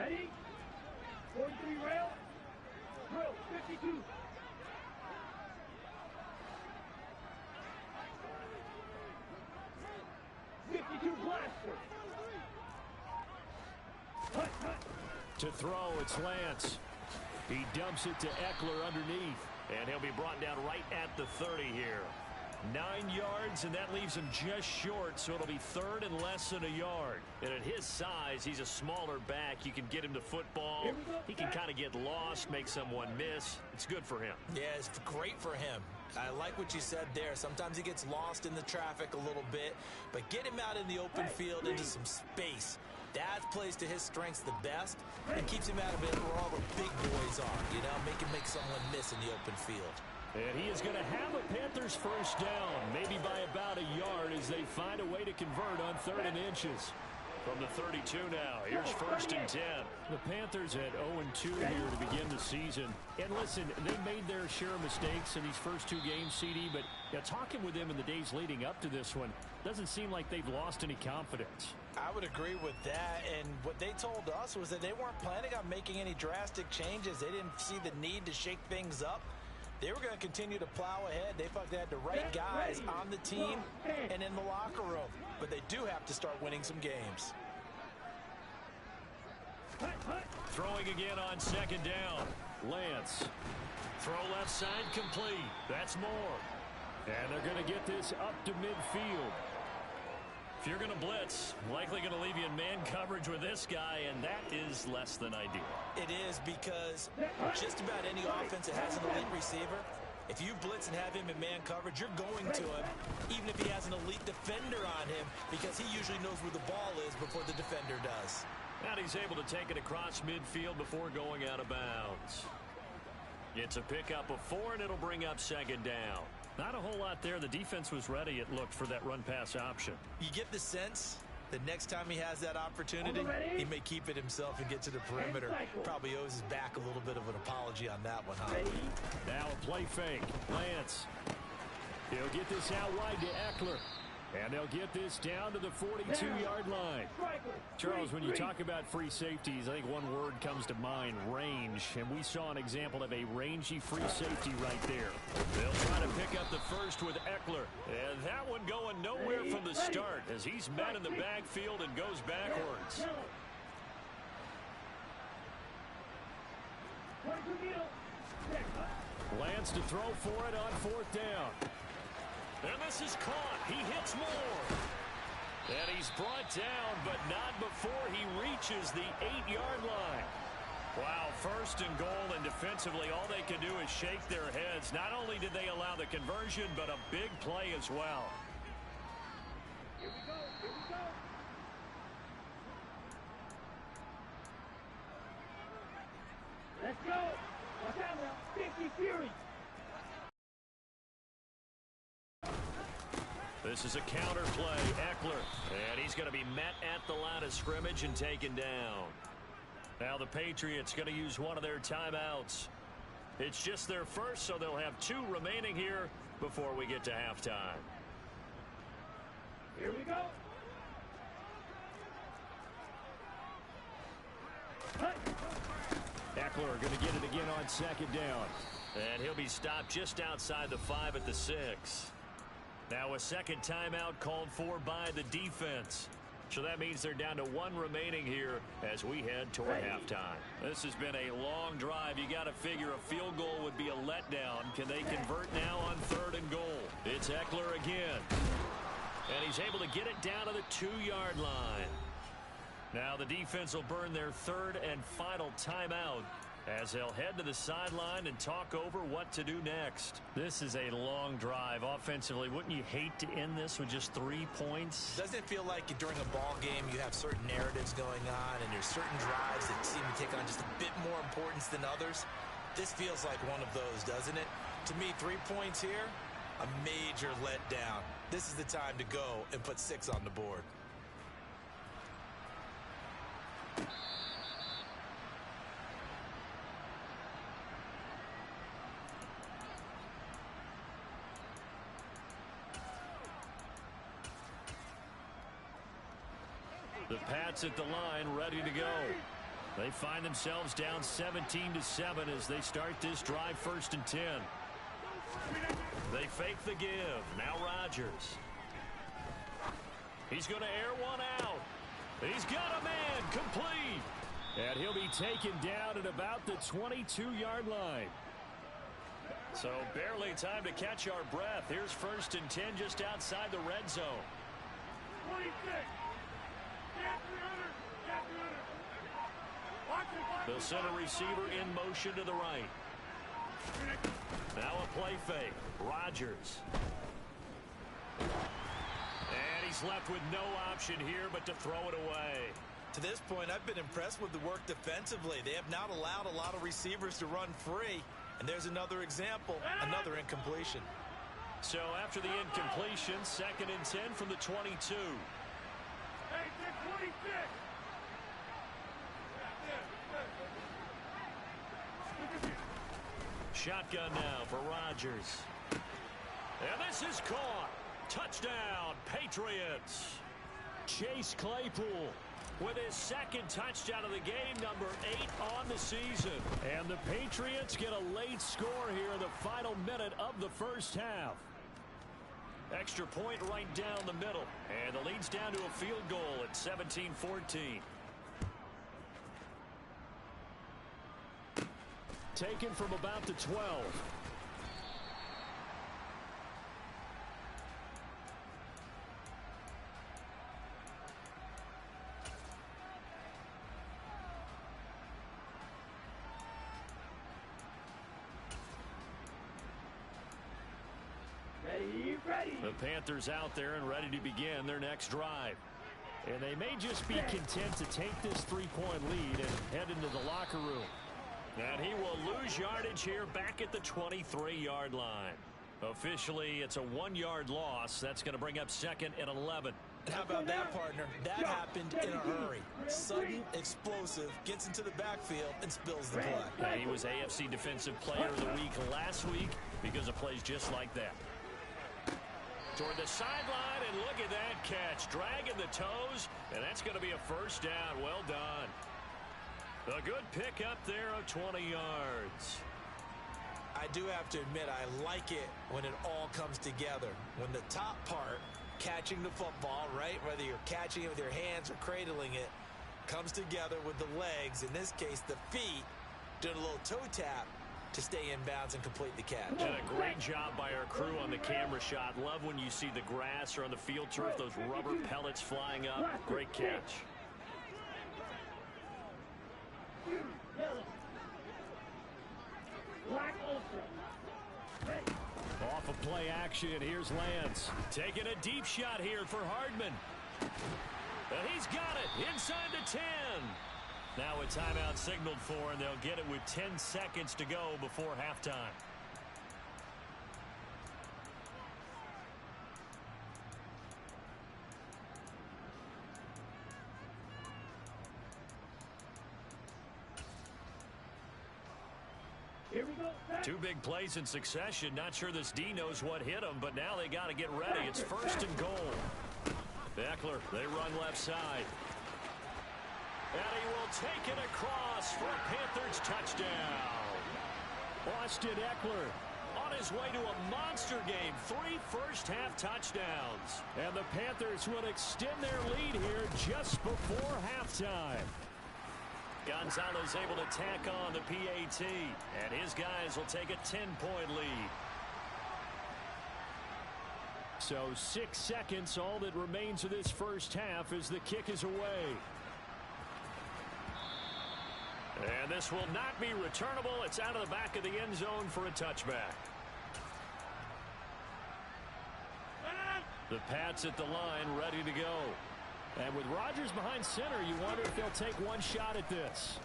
Ready? 43 rail. Drill 52. 52 blaster. To throw, it's Lance. He dumps it to Eckler underneath. And he'll be brought down right at the 30 here. 9 yards, and that leaves him just short, so it'll be third and less than a yard. And at his size, he's a smaller back. You can get him to football. He can kind of get lost, make someone miss. It's good for him. Yeah, it's great for him. I like what you said there. Sometimes he gets lost in the traffic a little bit, but get him out in the open field into some space. That plays to his strengths the best and keeps him out of it where all the big boys are, you know, make someone miss in the open field. And he is going to have a Panthers first down, maybe by about a yard as they find a way to convert on 3rd and inches. From the 32 now, here's 1st and 10. The Panthers had 0-2 here to begin the season. And listen, they made their share of mistakes in these first 2 games, CD, but talking with them in the days leading up to this one, doesn't seem like they've lost any confidence. I would agree with that, and what they told us was that they weren't planning on making any drastic changes. They didn't see the need to shake things up. They were going to continue to plow ahead. They thought they had the right guys on the team and in the locker room. But they do have to start winning some games. Throwing again on 2nd down. Lance. Throw left side complete. That's more. And they're going to get this up to midfield. If you're going to blitz, likely going to leave you in man coverage with this guy, and that is less than ideal. It is, because just about any offense that has an elite receiver, if you blitz and have him in man coverage, you're going to him, even if he has an elite defender on him, because he usually knows where the ball is before the defender does. And he's able to take it across midfield before going out of bounds. It's a pickup of 4, and it'll bring up 2nd down. Not a whole lot there. The defense was ready, it looked, for that run-pass option. You get the sense that next time he has that opportunity, he may keep it himself and get to the perimeter. Probably owes his back a little bit of an apology on that one, huh? Now a play fake. Lance. He'll get this out wide to Eckler. And they'll get this down to the 42-yard line. Charles, when you talk about free safeties, I think one word comes to mind, range. And we saw an example of a rangy free safety right there. They'll try to pick up the first with Eckler. And that one going nowhere from the start as he's met in the backfield and goes backwards. Lance to throw for it on 4th down. And this is caught. He hits more. And he's brought down, but not before he reaches the 8-yard line. Wow, 1st and goal, and defensively all they can do is shake their heads. Not only did they allow the conversion, but a big play as well. Here we go. Here we go. Let's go. Watch out now. 50 Fury. This is a counter play, Eckler, and he's going to be met at the line of scrimmage and taken down. Now the Patriots going to use one of their timeouts. It's just their first, so they'll have 2 remaining here before we get to halftime. Here we go. Eckler going to get it again on 2nd down. And he'll be stopped just outside the 5 at the 6. Now a 2nd timeout called for by the defense. So that means they're down to 1 remaining here as we head toward halftime. This has been a long drive. You got to figure a field goal would be a letdown. Can they convert now on 3rd and goal? It's Eckler again. And he's able to get it down to the 2-yard line. Now the defense will burn their 3rd and final timeout as they'll head to the sideline and talk over what to do next. This is a long drive offensively. Wouldn't you hate to end this with just 3 points? Doesn't it feel like during a ball game you have certain narratives going on and there's certain drives that seem to take on just a bit more importance than others? This feels like one of those, doesn't it? To me, 3 points here, a major letdown. This is the time to go and put 6 on the board. The Pats at the line, ready to go. They find themselves down 17-7 as they start this drive 1st and 10. They fake the give. Now Rodgers. He's going to air one out. He's got a man complete. And he'll be taken down at about the 22-yard line. So barely time to catch our breath. Here's 1st and 10 just outside the red zone. 26. They'll send a receiver in motion to the right. Now a play fake. Rodgers. And he's left with no option here but to throw it away. To this point, I've been impressed with the work defensively. They have not allowed a lot of receivers to run free. And there's another example, another incompletion. So after the incompletion, 2nd and 10 from the 22. Hey, 26. Shotgun now for Rodgers. And this is caught. Touchdown, Patriots. Chase Claypool with his 2nd touchdown of the game, number 8 on the season. And the Patriots get a late score here in the final minute of the 1st half. Extra point right down the middle. And the lead's down to a field goal at 17-14. Taken from about the 12. Ready. The Panthers out there and ready to begin their next drive. And they may just be content to take this 3-point lead and head into the locker room. And he will lose yardage here back at the 23-yard line. Officially, it's a 1-yard loss. That's going to bring up 2nd and 11. How about that, partner? That happened in a hurry. Sudden, explosive, gets into the backfield, and spills the play. And he was AFC Defensive Player of the Week last week because of plays just like that. Toward the sideline, and look at that catch. Dragging the toes, and that's going to be a 1st down. Well done. A good pick up there of 20 yards. I do have to admit, I like it when it all comes together. When the top part, catching the football, right, whether you're catching it with your hands or cradling it, comes together with the legs, in this case the feet, doing a little toe tap to stay in bounds and complete the catch. And a great job by our crew on the camera shot. Love when you see the grass or on the field turf, those rubber pellets flying up. Great catch. Off of play action, here's Lance. Taking a deep shot here for Hardman. And he's got it inside the 10. Now a timeout signaled for, and they'll get it with 10 seconds to go before halftime. Here we go. 2 big plays in succession. Not sure this D knows what hit him, but now they got to get ready. It's 1st and goal. Eckler, they run left side. And he will take it across for a Panthers touchdown. Austin Eckler on his way to a monster game. 3 first-half touchdowns. And the Panthers will extend their lead here just before halftime. Gonzalez able to tack on the PAT, and his guys will take a 10-point lead. So 6 seconds, all that remains of this first half as the kick is away. And this will not be returnable. It's out of the back of the end zone for a touchback. The Pats at the line, ready to go. And with Rodgers behind center, you wonder if they'll take one shot at this.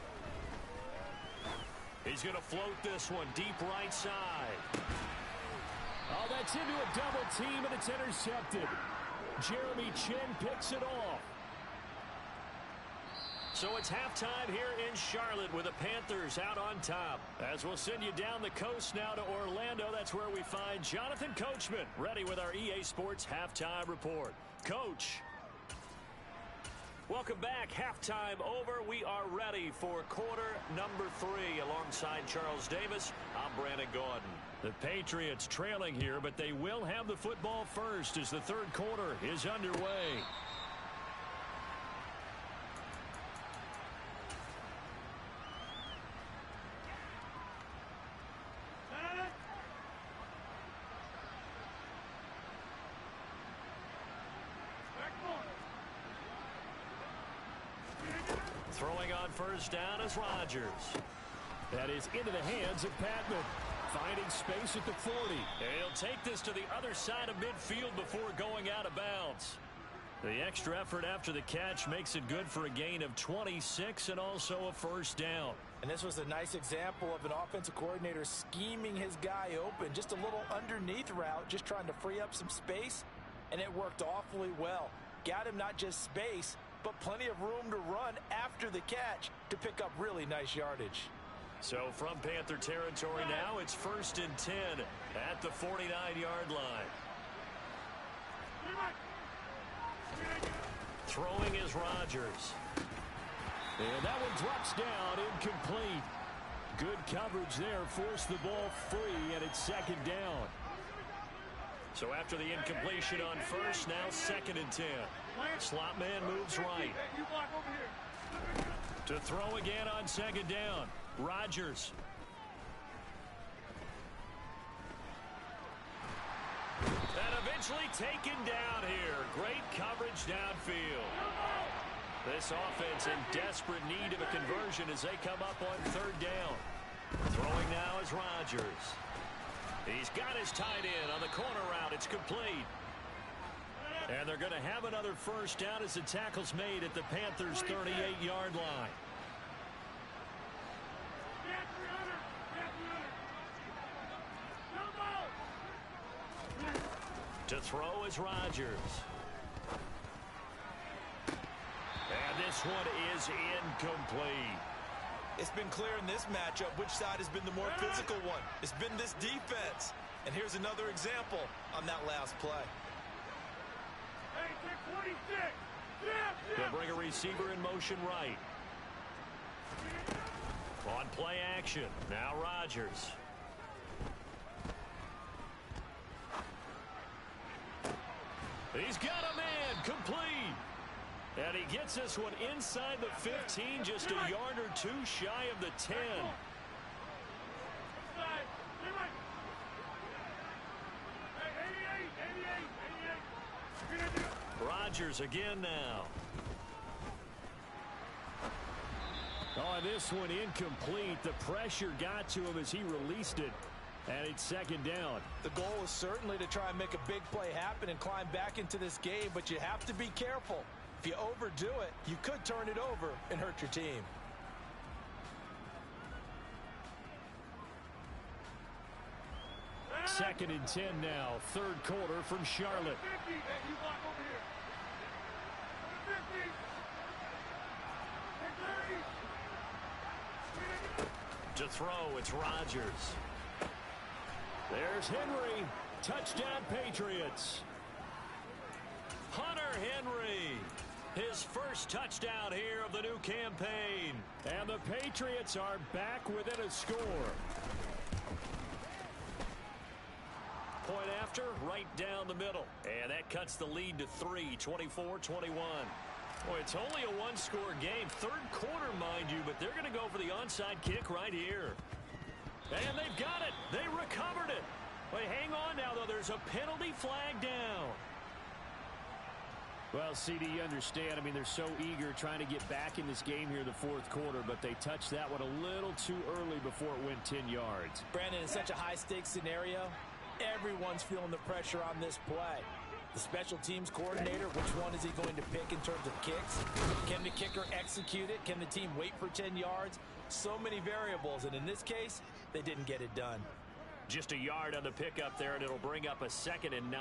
He's going to float this one deep right side. Oh, that's into a double team, and it's intercepted. Jeremy Chin picks it off. So it's halftime here in Charlotte with the Panthers out on top. As we'll send you down the coast now to Orlando, that's where we find Jonathan Coachman ready with our EA Sports Halftime Report. Coach. Welcome back. Halftime over. We are ready for quarter number 3. Alongside Charles Davis, I'm Brandon Gordon. The Patriots trailing here, but they will have the football first as the third quarter is underway. Throwing on first down is Rodgers. That is into the hands of Patman. Finding space at the 40. He'll take this to the other side of midfield before going out of bounds. The extra effort after the catch makes it good for a gain of 26 and also a first down. And this was a nice example of an offensive coordinator scheming his guy open. Just a little underneath route, just trying to free up some space, and it worked awfully well. Got him not just space, but plenty of room to run after the catch to pick up really nice yardage. So from Panther territory now, it's 1st and 10 at the 49-yard line. Throwing is Rodgers. And that one drops down, incomplete. Good coverage there, forced the ball free, and it's 2nd down. So after the incompletion on first, now 2nd and 10. Slot man moves right. To throw again on 2nd down. Rodgers. And eventually taken down here. Great coverage downfield. This offense in desperate need of a conversion as they come up on 3rd down. Throwing now is Rodgers. He's got his tight end on the corner route. It's complete. And they're going to have another first down as the tackle's made at the Panthers' 38-yard line. To throw is Rodgers. And this one is incomplete. It's been clear in this matchup which side has been the more physical one. It's been this defense. And here's another example on that last play. They'll bring a receiver in motion right. On play action. Now Rodgers. He's got a man complete. And he gets this one inside the 15, just a yard or two shy of the 10. Rodgers again now. Oh, this one incomplete. The pressure got to him as he released it. And it's 2nd down. The goal is certainly to try and make a big play happen and climb back into this game, but you have to be careful. If you overdo it, you could turn it over and hurt your team. Second and 10 now. 3rd quarter from Charlotte. To throw, it's Rodgers. There's Henry. Touchdown, Patriots. Hunter Henry. His first touchdown here of the new campaign. And the Patriots are back within a score. Point after, right down the middle. And that cuts the lead to 3, 24-21. Boy, it's only a one-score game. 3rd quarter, mind you, but they're going to go for the onside kick right here. And they've got it. They recovered it. Wait, hang on now, though. There's a penalty flag down. Well, CD, you understand. I mean, they're so eager trying to get back in this game here in the 4th quarter, but they touched that one a little too early before it went 10 yards. Brandon, in such a high-stakes scenario, everyone's feeling the pressure on this play. The special teams coordinator, which one is he going to pick in terms of kicks? Can the kicker execute it? Can the team wait for 10 yards? So many variables, and in this case, they didn't get it done. Just a yard on the pickup there, and it'll bring up a 2nd and 9.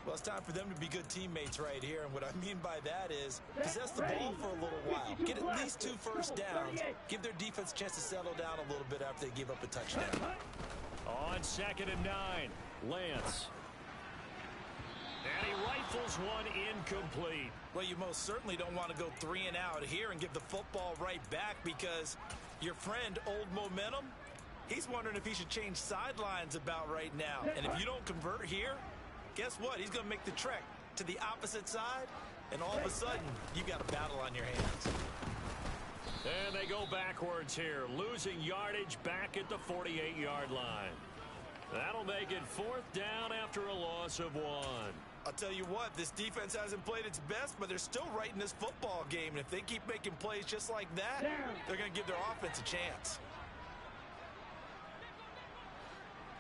Well, it's time for them to be good teammates right here, and what I mean by that is possess the ball for a little while. Get at least 2 first downs. Give their defense a chance to settle down a little bit after they give up a touchdown. On 2nd and 9, Lance. And he rifles throws one incomplete. Well, you most certainly don't want to go 3 and out here and give the football right back, because your friend, Old Momentum, he's wondering if he should change sidelines about right now. And if you don't convert here, guess what? He's going to make the trek to the opposite side, and all of a sudden, you got a battle on your hands. And they go backwards here, losing yardage back at the 48-yard line. That'll make it 4th down after a loss of 1. I'll tell you what, this defense hasn't played its best, but they're still right in this football game. And if they keep making plays just like that, they're going to give their offense a chance.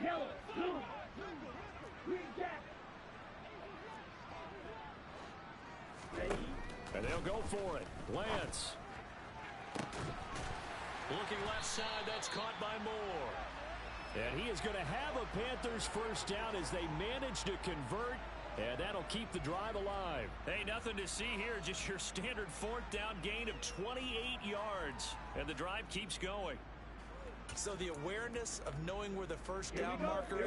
Yellow, blue, green jacket. And they'll go for it. Lance. Looking left side, that's caught by Moore. And he is going to have a Panthers first down as they manage to convert, and that'll keep the drive alive. Hey, nothing to see here, just your standard 4th down gain of 28 yards. And the drive keeps going. So the awareness of knowing where the first down marker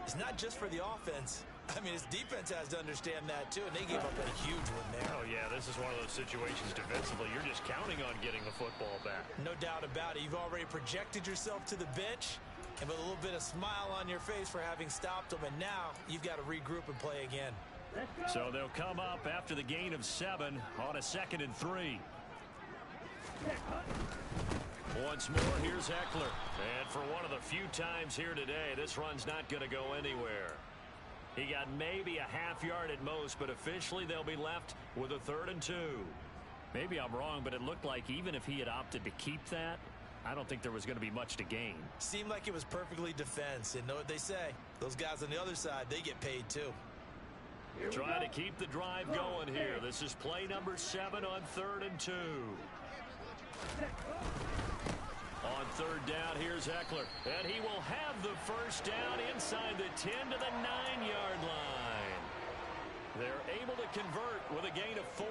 is not just for the offense. I mean, his defense has to understand that, too, and they gave up a huge one there. Oh, yeah, this is one of those situations defensively. You're just counting on getting the football back. No doubt about it. You've already projected yourself to the bench, and with a little bit of smile on your face for having stopped them, and now you've got to regroup and play again. So they'll come up after the gain of 7 on a 2nd and 3. Once more, here's Eckler. And for one of the few times here today, this run's not going to go anywhere. He got maybe a half yard at most, but officially they'll be left with a 3rd and 2. Maybe I'm wrong, but it looked like even if he had opted to keep that, I don't think there was going to be much to gain. Seemed like it was perfectly defense, and know what they say. Those guys on the other side, they get paid too. Trying to keep the drive going here. This is play number 7 on 3rd and 2. On 3rd down, here's Eckler. And he will have the first down inside the 10 to the 9-yard line. They're able to convert with a gain of 4.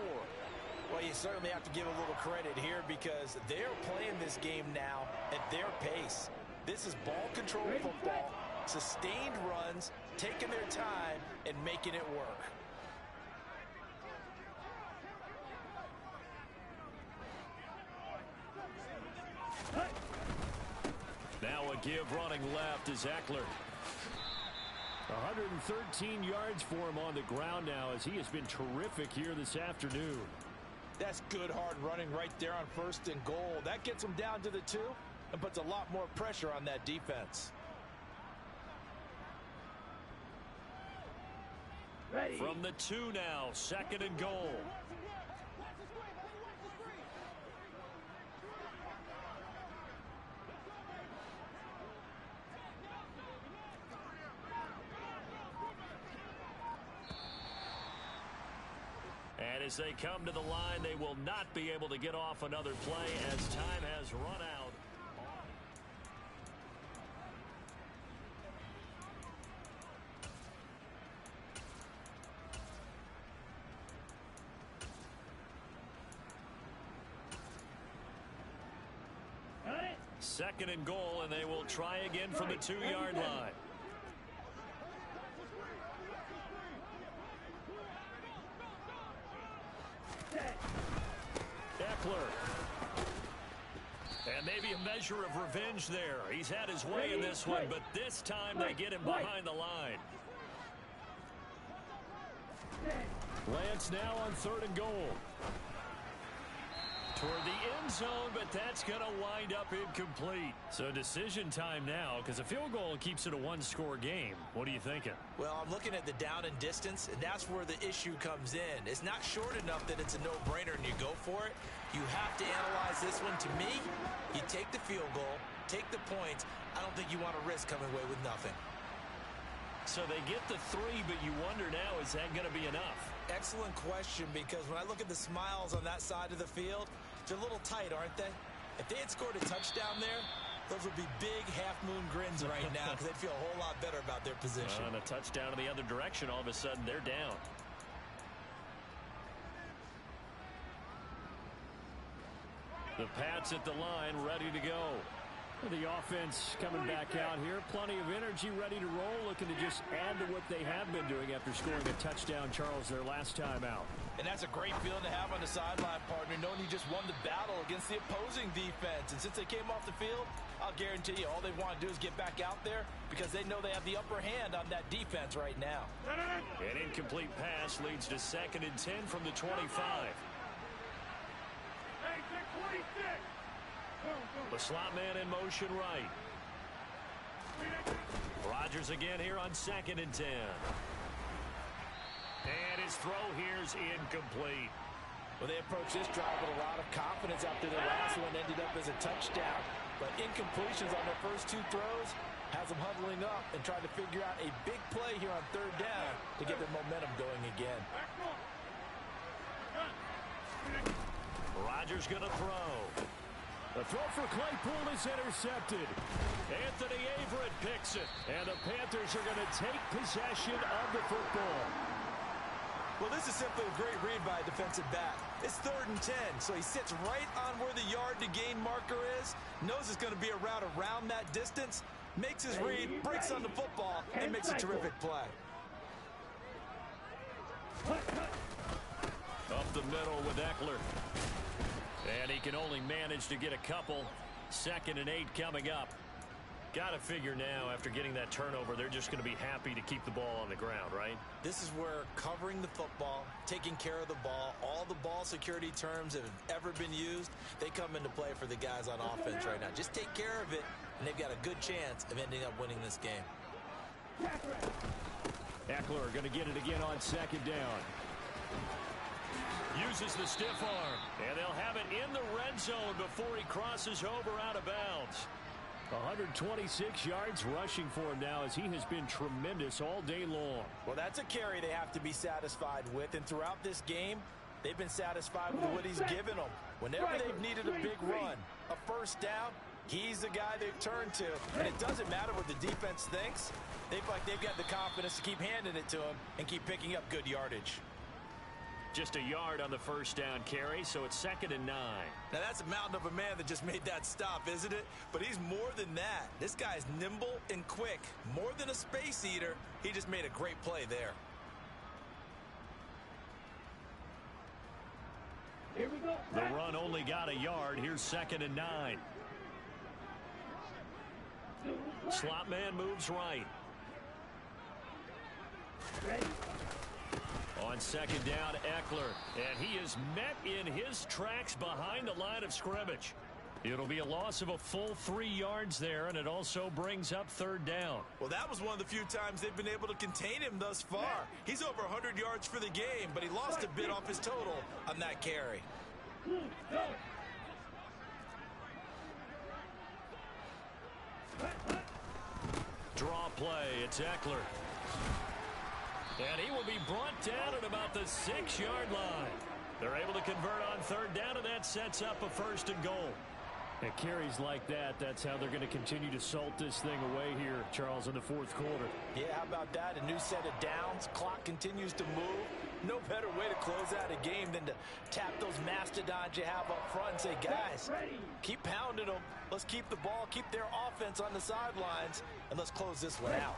Well, you certainly have to give a little credit here, because they're playing this game now at their pace. This is ball control football, sustained runs, taking their time, and making it work. Now a give running left is Eckler. 113 yards for him on the ground now, as he has been terrific here this afternoon. That's good hard running right there on 1st and goal. That gets them down to the 2 and puts a lot more pressure on that defense. Ready. From the 2 now, 2nd and goal. And as they come to the line, they will not be able to get off another play as time has run out. Got it. 2nd and goal, and they will try again from the 2-yard line. Eckler. And maybe a measure of revenge there. He's had his way in this one, but this time they get him behind the line. Lance now on 3rd and goal. Toward the end zone, but that's going to wind up incomplete. So decision time now, because a field goal keeps it a 1-score game. What are you thinking? Well, I'm looking at the down and distance, and that's where the issue comes in. It's not short enough that it's a no-brainer and you go for it. You have to analyze this one. To me, you take the field goal, take the points. I don't think you want to risk coming away with nothing. So they get the 3, but you wonder now, is that going to be enough? Excellent question, because when I look at the smiles on that side of the field, they're a little tight, aren't they? If they had scored a touchdown there, those would be big half-moon grins right now, because they'd feel a whole lot better about their position. On a touchdown in the other direction, all of a sudden they're down. The Pats at the line, ready to go. The offense coming back out here. Plenty of energy, ready to roll, looking to just add to what they have been doing after scoring a touchdown, Charles, their last time out. And that's a great feeling to have on the sideline, partner, knowing you just won the battle against the opposing defense. And since they came off the field, I'll guarantee you all they want to do is get back out there because they know they have the upper hand on that defense right now. An incomplete pass leads to 2nd and 10 from the 25. The slot man in motion right. Rodgers again here on 2nd and 10. And his throw here's incomplete. Well, they approached this drive with a lot of confidence after their last one ended up as a touchdown. But incompletions on their first 2 throws has them huddling up and trying to figure out a big play here on 3rd down to get their momentum going again. Rodgers going to throw. The throw for Claypool is intercepted. Anthony Averett picks it. And the Panthers are going to take possession of the football. Well, this is simply a great read by a defensive back. It's 3rd and 10, so he sits right on where the yard to gain marker is, knows it's going to be a route around that distance, makes his read, breaks on the football, and makes a terrific play. Up the middle with Eckler. And he can only manage to get a couple. 2nd and 8 coming up. Got to figure now, after getting that turnover, they're just going to be happy to keep the ball on the ground, right? This is where covering the football, taking care of the ball, all the ball security terms that have ever been used, they come into play for the guys on offense right now. Just take care of it, and they've got a good chance of ending up winning this game. Eckler going to get it again on 2nd down. Uses the stiff arm, and they'll have it in the red zone before he crosses over out of bounds. 126 yards rushing for him now as he has been tremendous all day long. Well, that's a carry they have to be satisfied with, and throughout this game, they've been satisfied with what he's given them. Whenever they've needed a big run, a 1st down, he's the guy they've turned to. And it doesn't matter what the defense thinks. They feel like they've got the confidence to keep handing it to him and keep picking up good yardage. Just a yard on the 1st down carry, so it's 2nd and 9. Now, that's a mountain of a man that just made that stop, isn't it? But he's more than that. This guy's nimble and quick. More than a space eater, he just made a great play there. Here we go. The run only got a yard. Here's 2nd and 9. Slot man moves right. Ready? On 2nd down, Eckler. And he is met in his tracks behind the line of scrimmage. It'll be a loss of a full 3 yards there, and it also brings up 3rd down. Well, that was one of the few times they've been able to contain him thus far. He's over 100 yards for the game, but he lost a bit off his total on that carry. Draw play. It's Eckler. And he will be brought down at about the 6-yard line. They're able to convert on 3rd down, and that sets up a 1st and goal. And carries like that, that's how they're going to continue to salt this thing away here, Charles, in the 4th quarter. Yeah, how about that? A new set of downs. Clock continues to move. No better way to close out a game than to tap those mastodons you have up front and say, guys, keep pounding them. Let's keep the ball, keep their offense on the sidelines, and let's close this one out.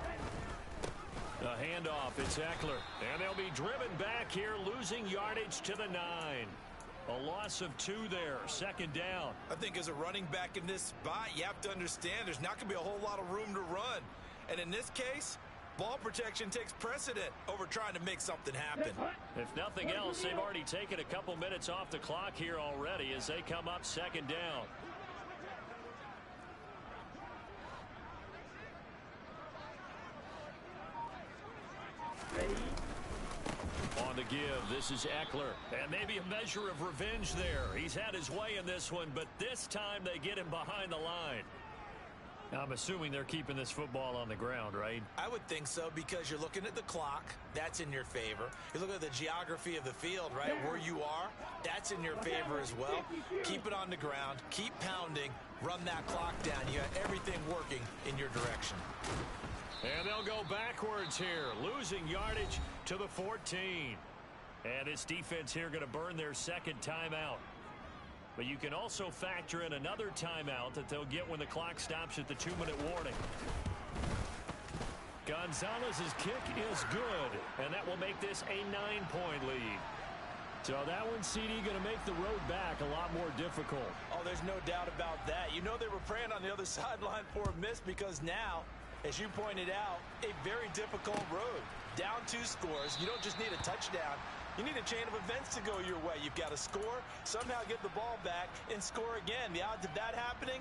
A handoff, it's Eckler. And they'll be driven back here, losing yardage to the 9. A loss of 2 there, 2nd down. I think as a running back in this spot, you have to understand there's not going to be a whole lot of room to run. And in this case, ball protection takes precedent over trying to make something happen. If nothing else, they've already taken a couple minutes off the clock here already as they come up 2nd down. On the give, this is Eckler. And maybe a measure of revenge there. He's had his way in this one, but this time they get him behind the line. I'm assuming they're keeping this football on the ground, right? I would think so, because you're looking at the clock. That's in your favor. You look at the geography of the field, right? Where you are, that's in your favor as well. Keep it on the ground. Keep pounding. Run that clock down. You got everything working in your direction. And they'll go backwards here, losing yardage to the 14. And this defense here going to burn their 2nd timeout. But you can also factor in another timeout that they'll get when the clock stops at the 2-minute warning. Gonzalez's kick is good, and that will make this a 9-point lead. So that one, CD, going to make the road back a lot more difficult. Oh, there's no doubt about that. You know they were praying on the other sideline for a miss because now, as you pointed out, a very difficult road. Down 2 scores. You don't just need a touchdown. You need a chain of events to go your way. You've got to score, somehow get the ball back, and score again. The odds of that happening,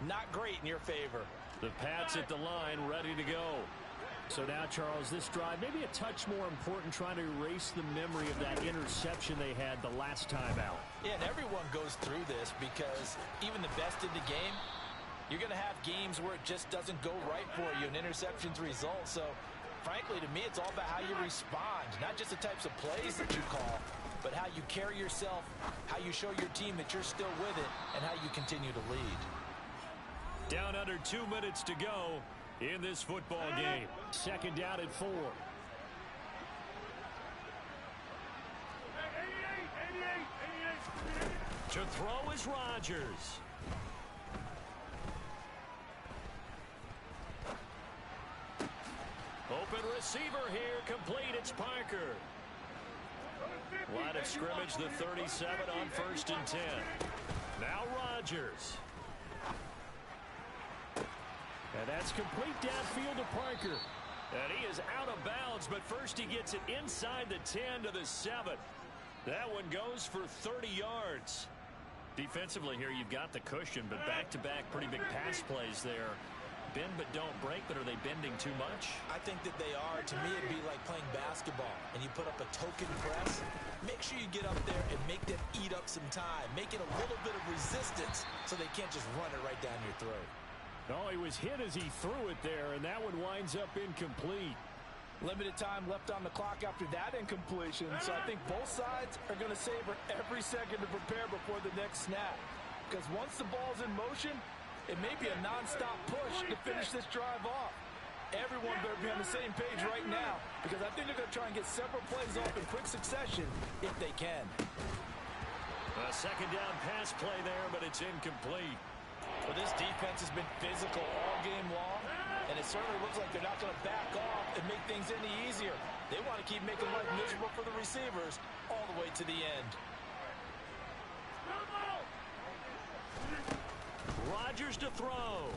not great in your favor. The Pats at the line, ready to go. So now, Charles, this drive maybe a touch more important, trying to erase the memory of that interception they had the last time out. Yeah, and everyone goes through this because even the best in the game, you're going to have games where it just doesn't go right for you, and interceptions result. So, frankly, to me, it's all about how you respond, not just the types of plays that you call, but how you carry yourself, how you show your team that you're still with it, and how you continue to lead. Down under 2 minutes to go in this football game. Second down at 4. To throw is Rodgers. Open receiver here, complete. It's Parker. Line of scrimmage, the 37 on 1st and 10. Now Rodgers. And that's complete downfield to Parker. And he is out of bounds, but first he gets it inside the 10 to the 7. That one goes for 30 yards. Defensively here, you've got the cushion, but back-to-back pretty big pass plays there. Bend but don't break, but are they bending too much? I think that they are. To me, it'd be like playing basketball, and you put up a token press. Make sure you get up there and make them eat up some time. Make it a little bit of resistance so they can't just run it right down your throat. Oh, he was hit as he threw it there, and that one winds up incomplete. Limited time left on the clock after that incompletion, so I think both sides are going to savor every second to prepare before the next snap. Because once the ball's in motion, it may be a non-stop push to finish this drive off. Everyone better be on the same page right now, because I think they're going to try and get several plays off in quick succession if they can. A second down pass play there, but it's incomplete. Well, this defense has been physical all game long, and it certainly looks like they're not going to back off and make things any easier. They want to keep making life miserable for the receivers all the way to the end. Rodgers to throw.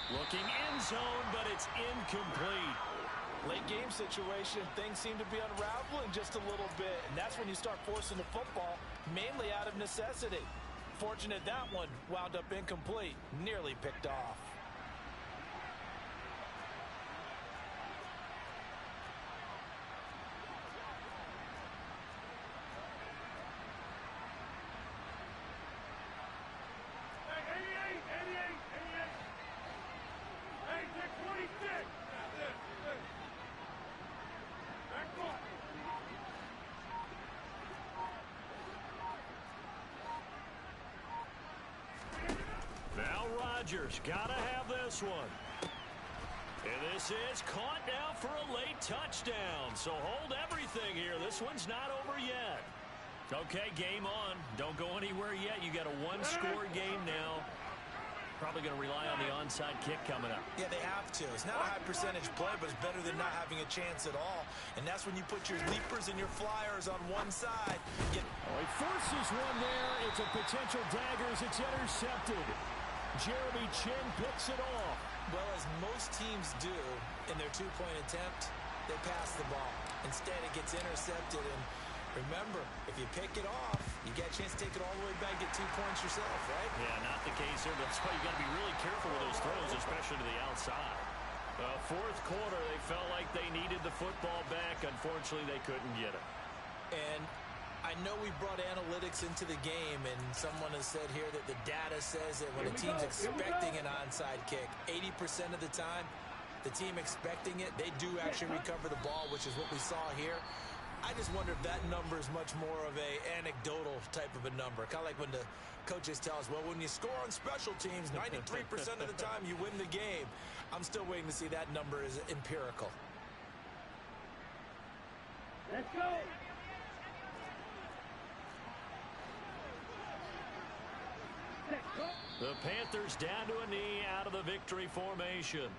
Looking end zone, but it's incomplete. Late game situation, things seem to be unraveling just a little bit, and that's when you start forcing the football, mainly out of necessity. Fortunate that one wound up incomplete, nearly picked off. Rodgers gotta have this one. And this is caught now for a late touchdown. So hold everything here. This one's not over yet. Okay, game on. Don't go anywhere yet. You got a one-score game now. Probably going to rely on the onside kick coming up. Yeah, they have to. It's not a high percentage play, but it's better than not having a chance at all. And that's when you put your leapers and your flyers on one side. He forces one there. It's a potential dagger as it's intercepted. Jeremy Chin picks it off. Well, as most teams do in their two-point attempt, they pass the ball. Instead, it gets intercepted. And remember, if you pick it off, you get a chance to take it all the way back, get 2 points yourself, right? Yeah, not the case here. That's why you got to be really careful with those throws, especially to the outside. Fourth quarter, they felt like they needed the football back. Unfortunately, they couldn't get it. And I know we brought analytics into the game, and someone has said here that the data says that when a team's expecting an onside kick, 80% of the time, the team expecting it, they do actually recover the ball, which is what we saw here. I just wonder if that number is much more of a anecdotal type of a number. Kind of like when the coaches tell us, well, when you score on special teams, 93% of the time you win the game. I'm still waiting to see that number is empirical. Let's go. The Panthers down to a knee out of the victory formation.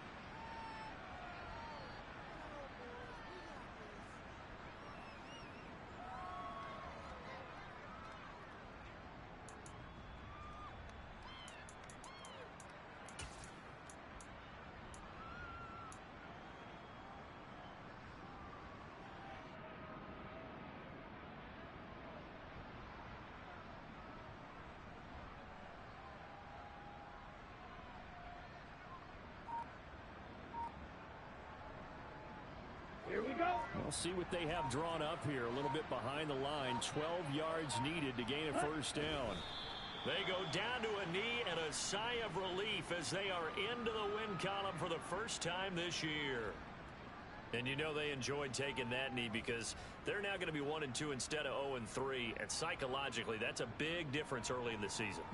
Here we go. We'll see what they have drawn up here. A little bit behind the line. 12 yards needed to gain a first down. They go down to a knee and a sigh of relief as they are into the win column for the first time this year. And you know they enjoyed taking that knee because they're now going to be 1-2 instead of 0-3. And psychologically, that's a big difference early in the season.